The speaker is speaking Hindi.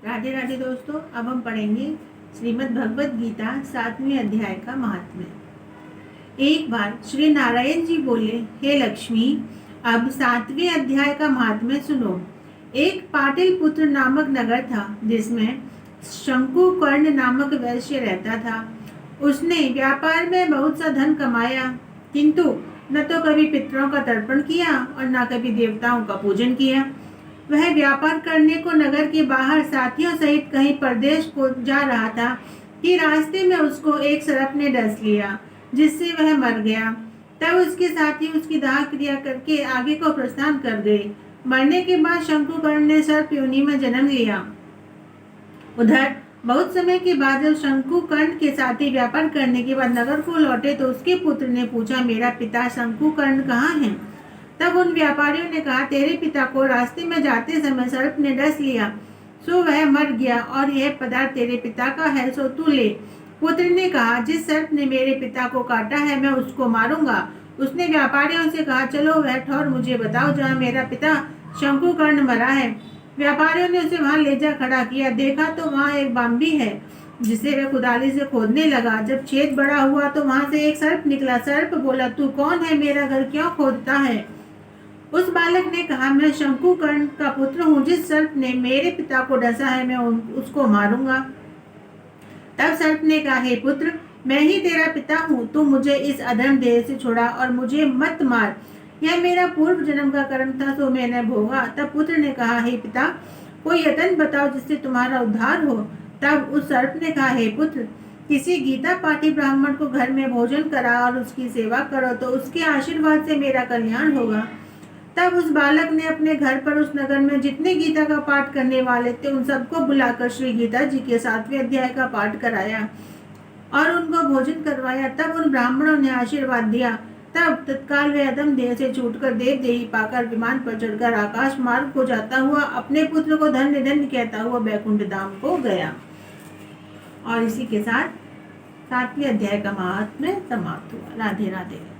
राधे राधे दोस्तों, अब हम पढ़ेंगे श्रीमद् भगवत गीता 7वें अध्याय का महात्म्य। एक बार श्री नारायण जी बोले, हे लक्ष्मी, अब 7वें अध्याय का महात्म्य सुनो। एक पाटिल पुत्र नामक नगर था जिसमें शंकुकर्ण नामक वैश्य रहता था। उसने व्यापार में बहुत सा धन कमाया, किंतु न तो कभी पितरों का तर्पण किया और न कभी देवताओं का पूजन किया। वह व्यापार करने को नगर के बाहर साथियों सहित कहीं परदेश को जा रहा था कि रास्ते में उसको एक सर्प ने डस लिया, जिससे वह मर गया। तब उसके साथी उसकी दाह क्रिया करके आगे को प्रस्थान कर गए। मरने के बाद शंकुकर्ण ने सर्प योनि में जन्म लिया। उधर बहुत समय के बाद जब शंकुकर्ण के साथी व्यापार करने के बाद नगर को लौटे तो उसके पुत्र ने पूछा, मेरा पिता शंकुकर्ण कहाँ है? तब उन व्यापारियों ने कहा, तेरे पिता को रास्ते में जाते समय सर्प ने डस लिया, सो वह मर गया और यह पदार्थ तेरे पिता का है, सो तू ले। पुत्र ने कहा, जिस सर्प ने मेरे पिता को काटा है मैं उसको मारूंगा। उसने व्यापारियों से कहा, चलो वह ठौर मुझे बताओ जहाँ मेरा पिता शंकुकर्ण मरा है। व्यापारियों ने उसे वहां ले जा खड़ा किया। देखा तो वहां एक बाम्बी है, जिसे वह कुदाली से खोदने लगा। जब छेद बड़ा हुआ तो वहां से एक सर्प निकला। सर्प बोला, तू कौन है? मेरा घर क्यों खोदता है? उस बालक ने कहा, मैं शंकुकर्ण का पुत्र हूँ। जिस सर्प ने मेरे पिता को डसा है मैं उसको मारूंगा। तब सर्प ने कहा, हे पुत्र, मैं ही तेरा पिता हूँ। तू मुझे इस अधर्म देह से छोड़ा और मुझे मत मार। यह मेरा पूर्व जन्म का कर्म था, सो मैंने भोगा। तब पुत्र ने कहा, हे पिता, कोई यतन बताओ जिससे तुम्हारा उद्धार हो। तब उस सर्प ने कहा, हे पुत्र, किसी गीता पाठी ब्राह्मण को घर में भोजन करा और उसकी सेवा करो तो उसके आशीर्वाद से मेरा कल्याण होगा। तब उस बालक ने अपने घर पर उस नगर में जितने गीता का पाठ करने वाले थे उन सबको बुलाकर श्री गीता जी के 7वें अध्याय का पाठ कराया और उनको भोजन करवाया। तब उन ब्राह्मणों ने आशीर्वाद दिया। तब तत्काल वे अदम देह से छूटकर देव देही पाकर विमान पर चढ़कर आकाश मार्ग को जाता हुआ अपने पुत्र को धन्य धन्य कहता हुआ बैकुंठ धाम को गया। और इसी के साथ 7वें अध्याय का महात्म्य समाप्त हुआ। राधे राधे।